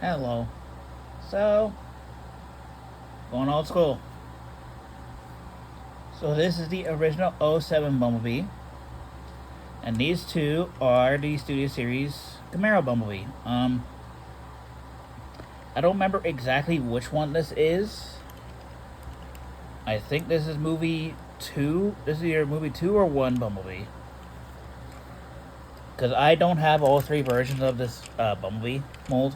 Hello. So, going old school. So this is the original '07 Bumblebee. And these two are the Studio Series Camaro Bumblebee. I don't remember exactly which one this is. I think this is movie 2. This is either movie 2 or 1 Bumblebee. Because I don't have all 3 versions of this Bumblebee mold.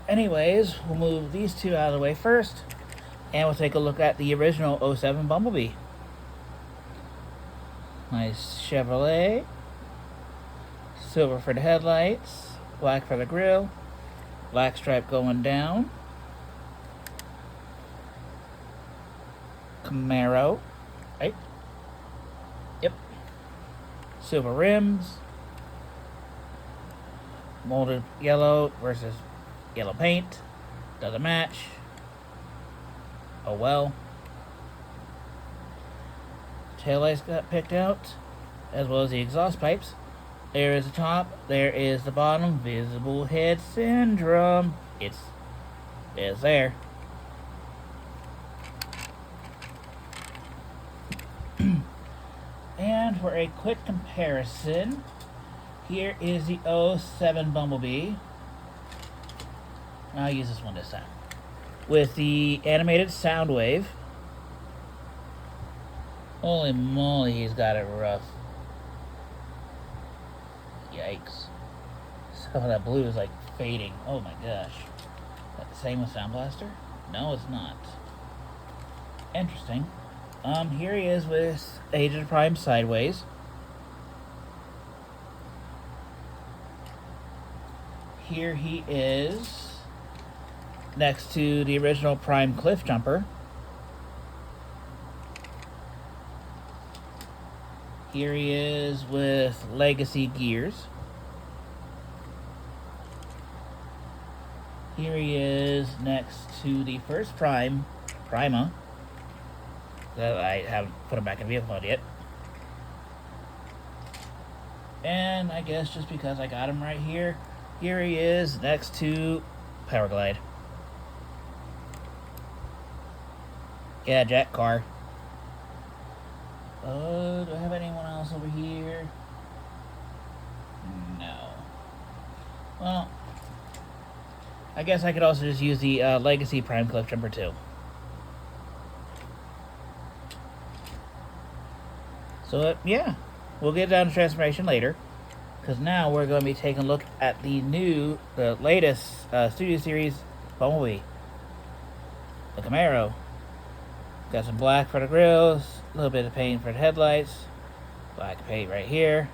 Anyways, we'll move these two out of the way first, and we'll take a look at the original '07 Bumblebee. Nice Chevrolet, silver for the headlights, black for the grille, black stripe going down. Camaro, right? Yep. Silver rims, molded yellow versus yellow paint. Doesn't match. Oh well. Taillights got picked out, as well as the exhaust pipes. There is the top, there is the bottom. Visible head syndrome. It's there. And for a quick comparison, here is the '07 Bumblebee. I'll use this one this time. With the animated sound wave. Holy moly, he's got it rough. Yikes. Some of that blue is like fading. Oh my gosh. Is that the same with Sound Blaster? No, it's not. Interesting. Here he is with Age of Prime sideways. Here he is next to the original Prime Cliff Jumper. Here he is with Legacy gears. Here he is next to the first Prima, that I haven't put him back in vehicle mode yet. And I guess just because I got him right here, here he is next to Powerglide. Yeah, Jack car. Do I have anyone else over here? No. Well, I guess I could also just use the Legacy Prime Cliff Jumper too. So, yeah, we'll get down to transformation later, because now we're going to be taking a look at the latest Studio Series Bumblebee, the Camaro. Got some black for the grills, a little bit of paint for the headlights, black paint right here.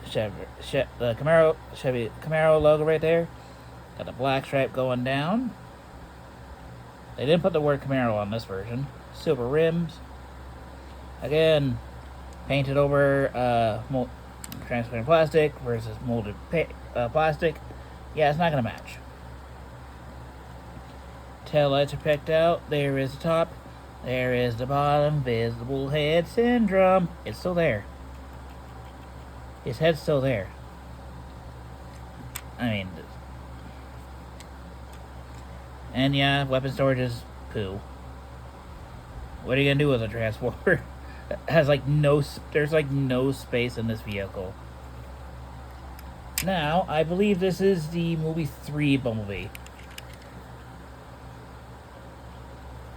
The Chevy Camaro logo right there. Got the black stripe going down. They didn't put the word Camaro on this version. Silver rims. Again, painted over transparent plastic versus molded plastic. Yeah, it's not going to match. Tail lights are picked out. There is the top. There is the bottom. Visible head syndrome. It's still there. His head's still there. I mean, and yeah, weapon storage is poo. What are you gonna do with a transporter? Has there's like no space in this vehicle. Now, I believe this is the movie 3 Bumblebee.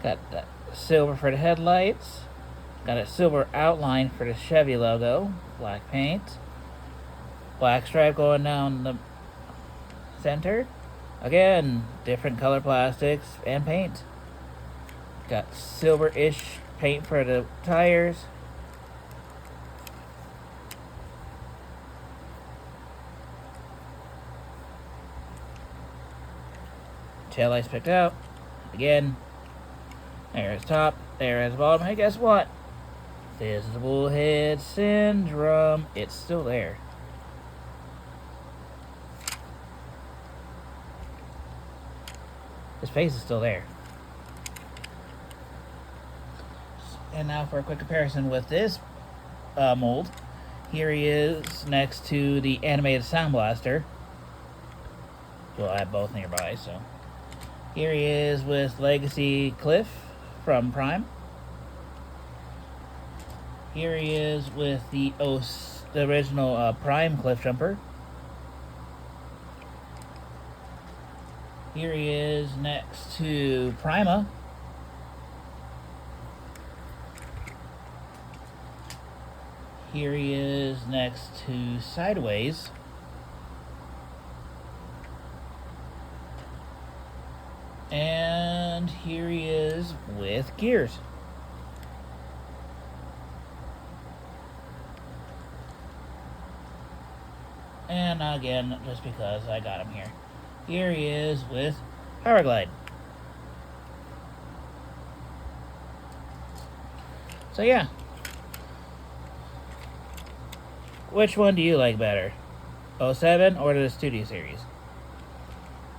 Got that silver for the headlights. Got a silver outline for the Chevy logo. Black paint. Black stripe going down the center. Again, different color plastics and paint. Got silver-ish paint for the tires. Taillights picked out. Again, there's top, there's bottom. Hey, guess what? Visible head syndrome. It's still there. His face is still there. And now for a quick comparison with this mold. Here he is next to the animated Sound Blaster. Well, I have both nearby, so. Here he is with Legacy Cliff from Prime. Here he is with the original Prime Cliff Jumper. Here he is next to Prima. Here he is next to Sideways. And here he is with Gears. And again, just because I got him here. Here he is with Powerglide. So yeah. Which one do you like better? 07 or the Studio Series?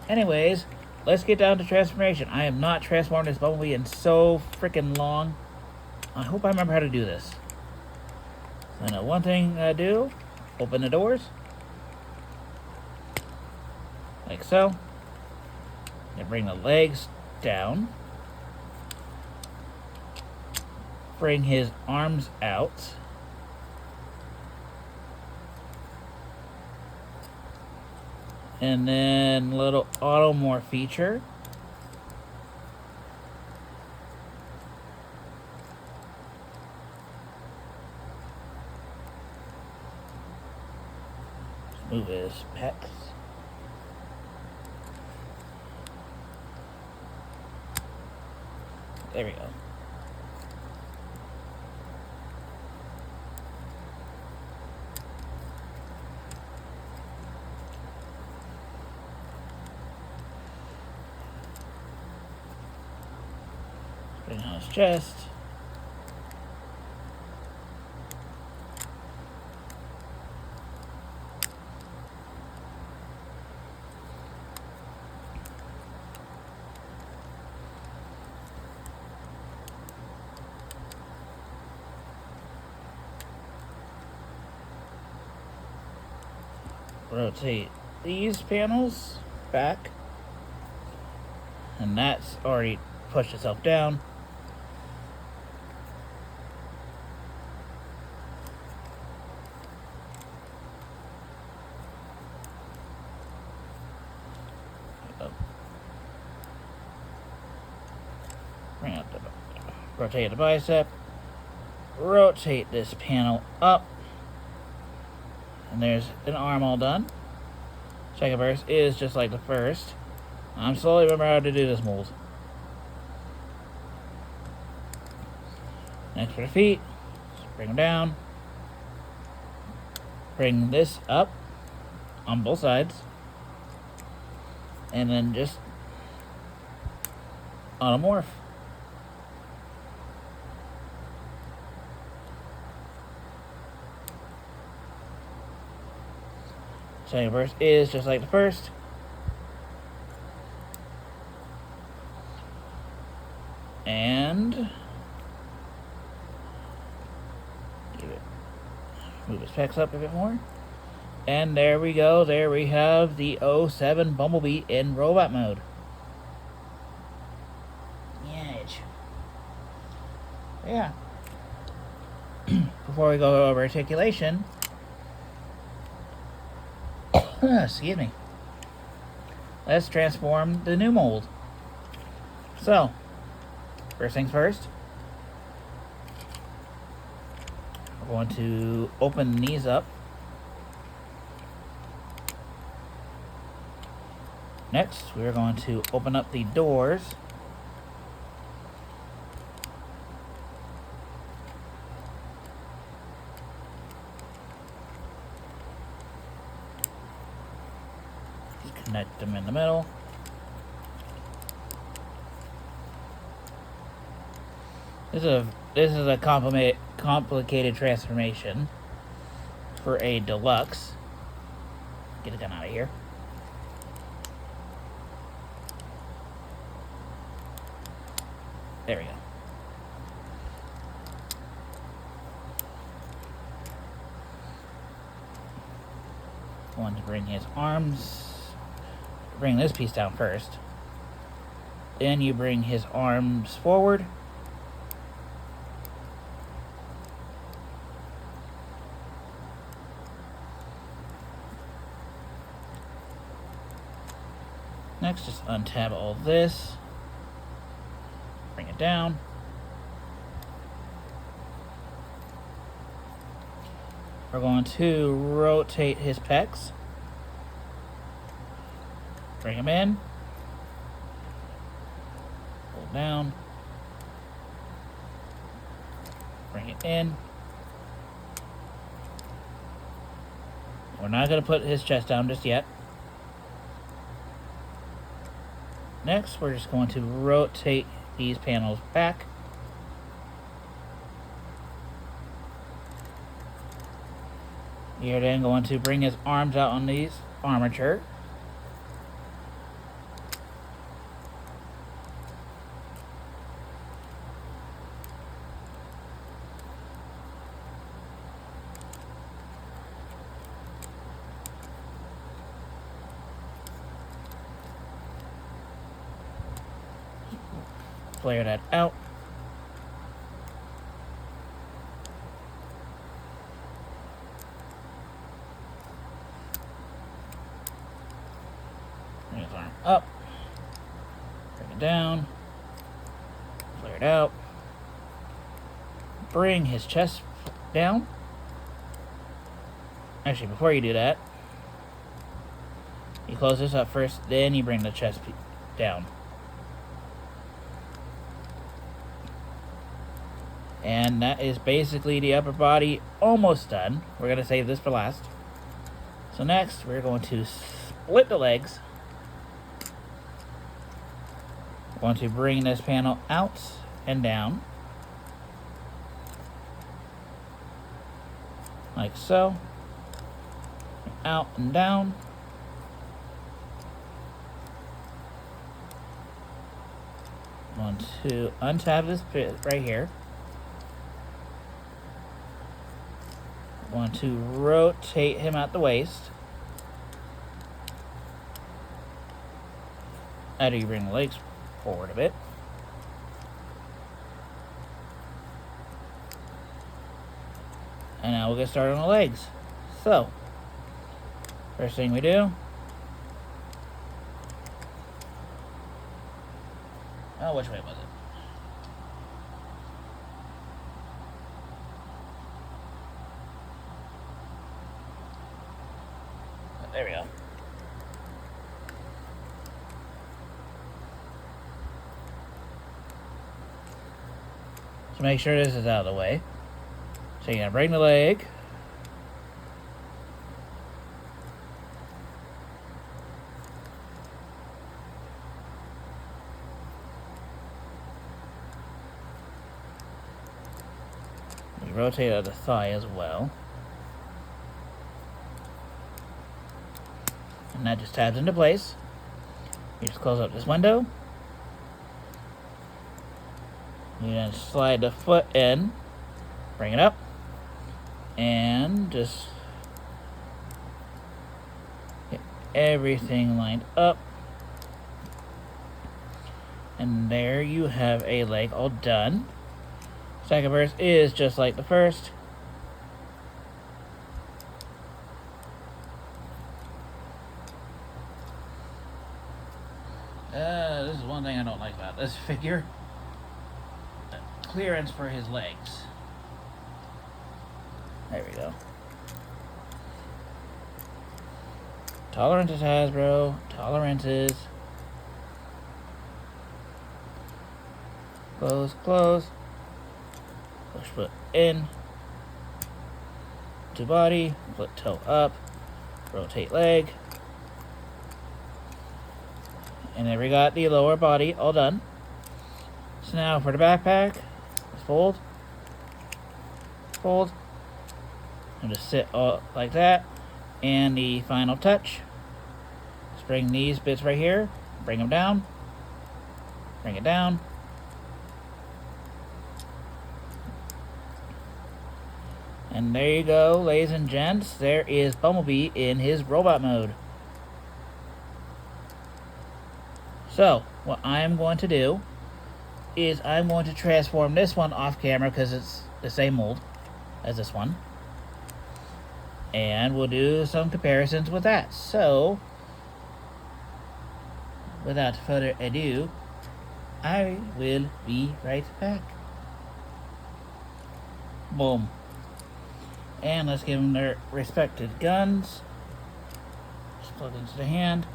Anyways, let's get down to transformation. I have not transformed this Bumblebee in so freaking long. I hope I remember how to do this. So now one thing I do, open the doors. Like so. Then bring the legs down. Bring his arms out. And then little automorph feature. Let's move his pecs. There we go. Bring on his chest. Rotate these panels back. And that's already pushed itself down. Bring up the rotate the bicep. Rotate this panel up. And there's an arm all done. Second verse is just like the first. I'm slowly remembering how to do this mold. Next for the feet. Bring them down. Bring this up on both sides. And then just automorph. Second verse is just like the first. And move his pecs up a bit more. And there we go. There we have the 07 Bumblebee in robot mode. Yeah. Before we go over articulation, excuse me, let's transform the new mold. So, first things first, we're going to open these up. Next, we're going to open up the doors. Connect them in the middle. This is a complicated transformation for a deluxe. Get the gun out of here. There we go. Want to bring his arms, bring this piece down first. Then you bring his arms forward. Next, just untab all this. Bring it down. We're going to rotate his pecs. Bring him in. Pull down. Bring it in. We're not going to put his chest down just yet. Next, we're just going to rotate these panels back. You're then going to bring his arms out on these armature. Flare that out. Bring his arm up. Bring it down. Flare it out. Bring his chest down. Actually, before you do that, you close this up first, then you bring the chest down. And that is basically the upper body almost done. We're going to save this for last. So next, we're going to split the legs. We're going to bring this panel out and down. Like so. Out and down. Want to untab this bit right here. Want to rotate him at the waist. After you bring the legs forward a bit. And now we'll get started on the legs. So, first thing we do. Oh, which way was it? There we go. So make sure this is out of the way. So you're going to bring the leg. You rotate out the thigh as well. And that just tabs into place. You just close up this window. You then slide the foot in, bring it up, and just get everything lined up. And there you have a leg all done. Second verse is just like the first. This is one thing I don't like about this figure. The clearance for his legs. There we go. Tolerances, Hasbro. Tolerances. Close, close. Push foot in. To body. Foot toe up. Rotate leg. And then we got the lower body all done. So now for the backpack, let's fold, fold, and just sit all like that. And the final touch, just bring these bits right here, bring them down, bring it down. And there you go, ladies and gents. There is Bumblebee in his robot mode. So, what I am going to do is I'm going to transform this one off camera because it's the same mold as this one. And we'll do some comparisons with that. So, without further ado, I will be right back. Boom. And let's give them their respective guns. Just plug into the hand.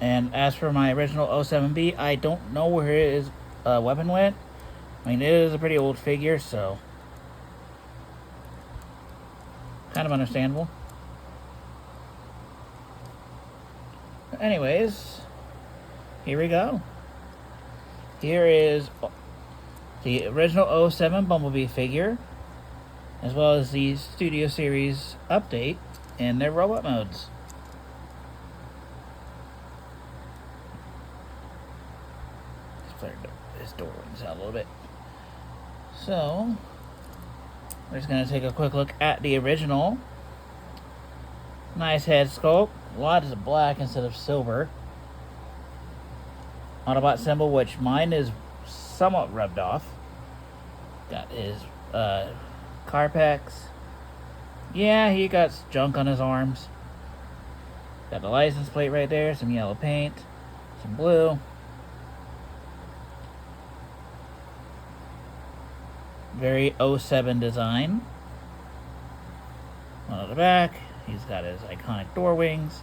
And as for my original 07B, I don't know where his weapon went. I mean, it is a pretty old figure, so kind of understandable. Anyways, here we go. Here is the original 07 Bumblebee figure, as well as the Studio Series update in their robot modes. This door wings out a little bit. So, we're just going to take a quick look at the original. Nice head sculpt. Lots of black instead of silver. Autobot symbol, which mine is somewhat rubbed off. Got his Carpex. Yeah, he got junk on his arms. Got the license plate right there. Some yellow paint. Some blue. Very 07 design. On the back, he's got his iconic door wings,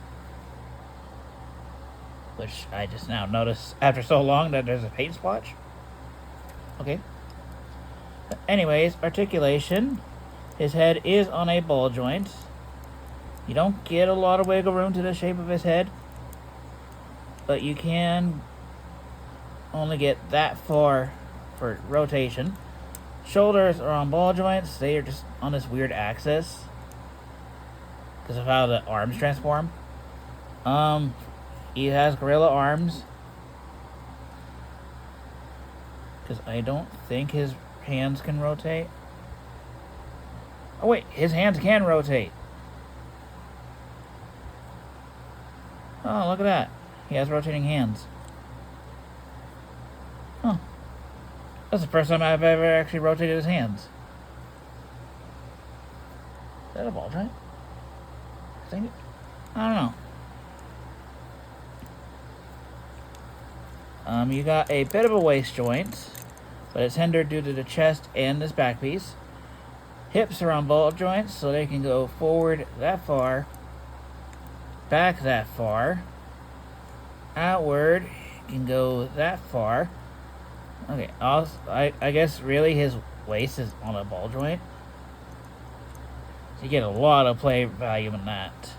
which I just now noticed after so long that there's a paint splotch. Okay. But anyways, articulation. His head is on a ball joint. You don't get a lot of wiggle room to the shape of his head, but you can only get that far for rotation. Shoulders are on ball joints. They are just on this weird axis because of how the arms transform. He has gorilla arms because I don't think his hands can rotate. Oh wait, his hands can rotate. Oh, look at that. He has rotating hands. Huh. That's the first time I've ever actually rotated his hands. Is that a ball joint? I think. I don't know. You got a bit of a waist joint, but it's hindered due to the chest and this back piece. Hips are on ball joints, so they can go forward that far, back that far, outward can go that far. Okay, I guess really his waist is on a ball joint. So you get a lot of play value in that.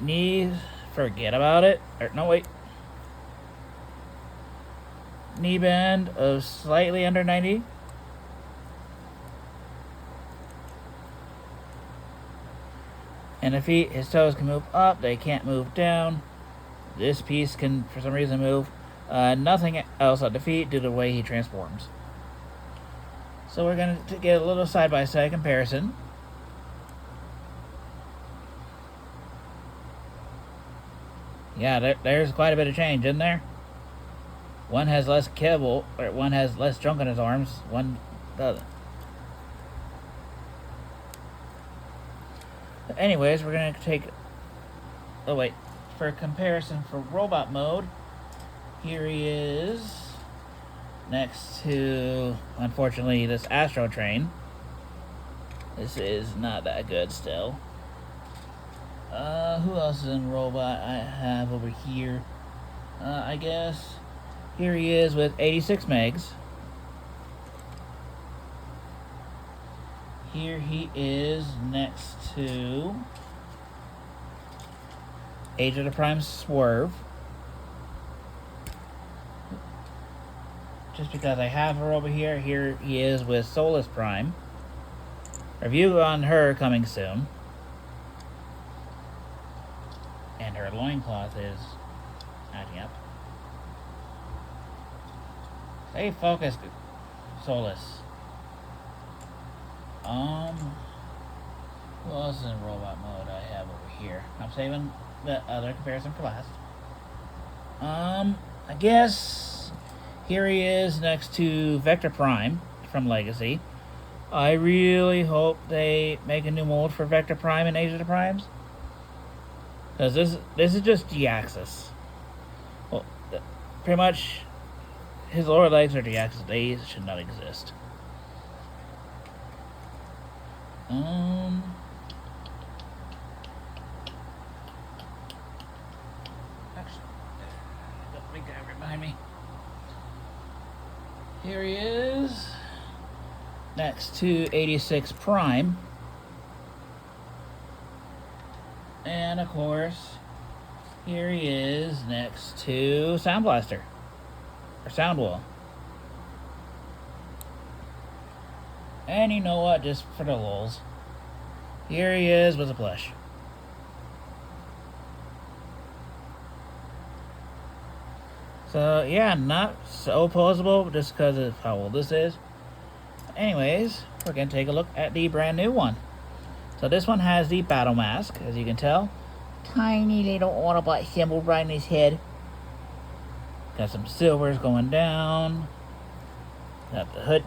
Knees, forget about it. No, wait. Knee bend of slightly under 90. And the feet, his toes can move up, they can't move down. This piece can, for some reason, move. Nothing else on the feet due to the way he transforms. So we're going to get a little side-by-side comparison. Yeah, there's quite a bit of change in there. One has less kibble, or one has less junk on his arms, one doesn't. But anyways, we're going to take... Oh, wait. For comparison for robot mode, here he is next to, unfortunately, this Astro Train. This is not that good still. Who else is in robot I have over here? I guess here he is with 86 megs. Here he is next to Age of the Prime Swerve. just because I have her over here. Here he is with Solus Prime. Review on her coming soon. And her loincloth is acting up. Stay focused, Solus. Who else is in robot mode I have over here? I'm saving the other comparison for last. I guess here he is next to Vector Prime from Legacy. I really hope they make a new mold for Vector Prime and Age of the Primes. Because this is just D-axis. Well, pretty much his lower legs are D-axis. They should not exist. Actually, don't make that right behind me. Here he is, next to 86 Prime. And of course, here he is next to Sound Blaster, or Sound Wall. And you know what, just for the lulz, here he is with a plush. So yeah, not so posable just because of how old this is. Anyways, we're going to take a look at the brand new one. So this one has the battle mask, as you can tell. Tiny little Autobot symbol right in his head. Got some silvers going down. Got the hood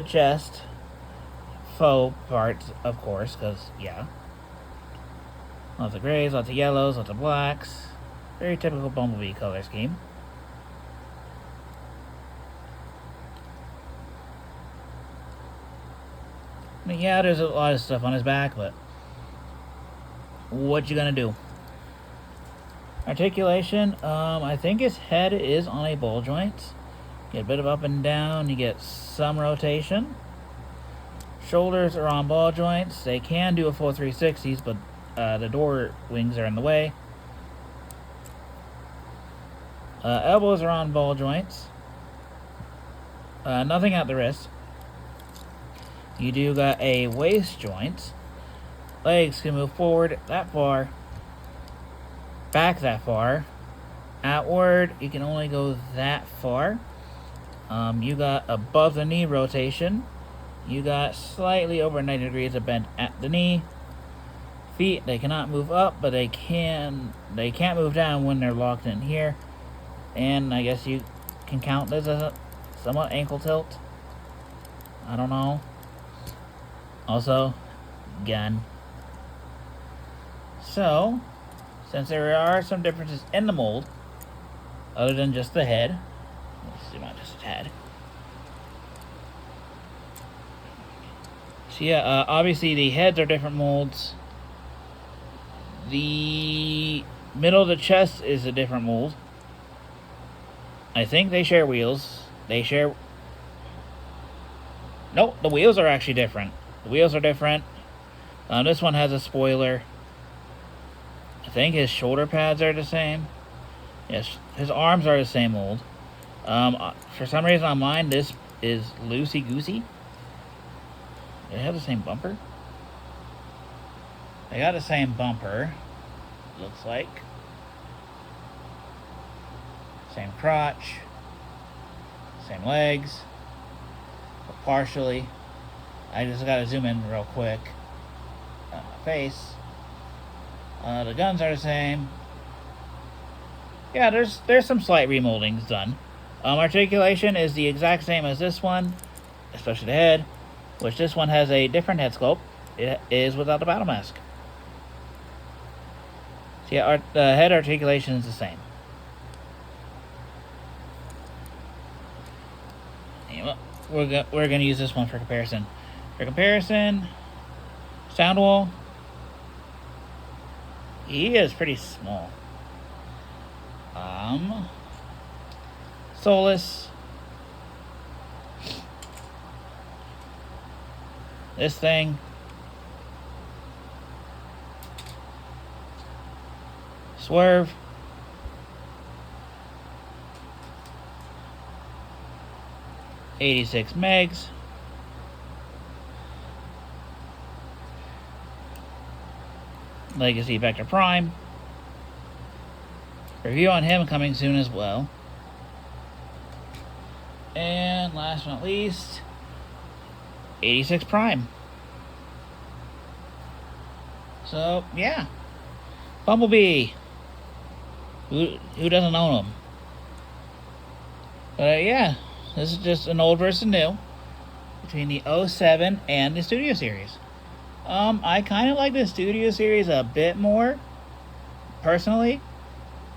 chest. Faux parts, of course, because, yeah. Lots of grays, lots of yellows, lots of blacks. Very typical Bumblebee color scheme. I mean, yeah, there's a lot of stuff on his back, but what you gonna do? Articulation, I think his head is on a ball joint. Get a bit of up and down, you get some rotation. Shoulders are on ball joints. They can do a full 360s, but the door wings are in the way. Elbows are on ball joints. Nothing at the wrist. You do got a waist joint. Legs can move forward that far, back that far. Outward, you can only go that far. You got above the knee rotation. You got slightly over 90 degrees of bend at the knee. Feet, they cannot move up, but they can't move down when they're locked in here. And I guess you can count this as a somewhat ankle tilt. I don't know. Also, gun. So, since there are some differences in the mold, other than just the head, let's zoom out just a tad. So yeah, obviously the heads are different molds. The middle of the chest is a different mold. I think they share wheels. Nope, the wheels are actually different. The wheels are different. This one has a spoiler. I think his shoulder pads are the same. Yes, his arms are the same mold. For some reason on mine, this is loosey-goosey. They have the same bumper? They got the same bumper, looks like. Same crotch. Same legs. But partially. I just gotta zoom in real quick. On my face. The guns are the same. Yeah, there's some slight remoldings done. Articulation is the exact same as this one, especially the head, which this one has a different head sculpt. It is without the battle mask. So yeah, the head articulation is the same. Anyway, we're gonna use this one for comparison. For comparison, Soundwall, he is pretty small. Solus, this thing, Swerve, 86 megs. Legacy Vector Prime. Review on him coming soon as well. And last but not least, 86 Prime. So, yeah. Bumblebee. Who doesn't own him? But yeah, this is just an old versus new between the 07 and the Studio Series. I kind of like the Studio Series a bit more, personally.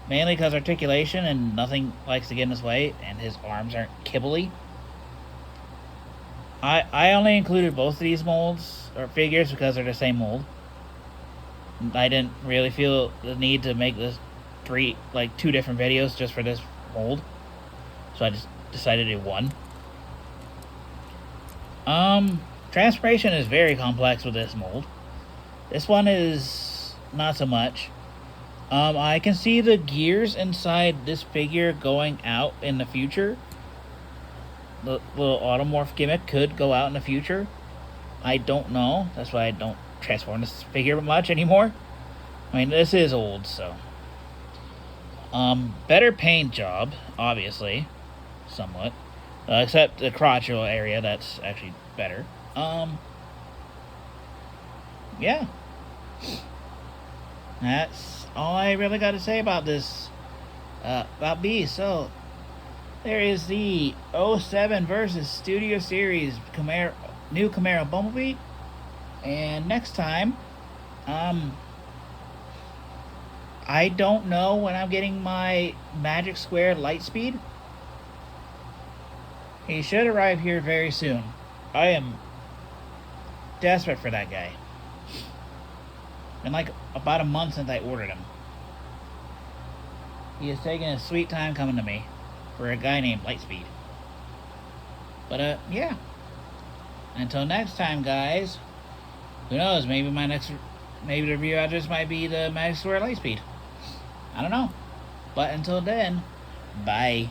Mainly because articulation and nothing likes to get in his way, and his arms aren't kibbly. I only included both of these molds, or figures, because they're the same mold. I didn't really feel the need to make this two different videos just for this mold. So I just decided to do one. Transformation is very complex with this mold. This one is not so much. I can see the gears inside this figure going out in the future. The little automorph gimmick could go out in the future. I don't know. That's why I don't transform this figure much anymore. I mean, this is old, so. Better paint job, obviously. Somewhat. Except the crotchal area, that's actually better. Yeah. That's all I really got to say about this. About B. So, there is the 07 versus Studio Series new Camaro Bumblebee. And next time, I don't know when I'm getting my Magic Square Lightspeed. He should arrive here very soon. I am desperate for that guy. Been like about a month since I ordered him. He is taking a sweet time coming to me for a guy named Lightspeed. But yeah. Until next time, guys. Who knows? Maybe the review address might be the Magic Square Lightspeed. I don't know. But until then, bye.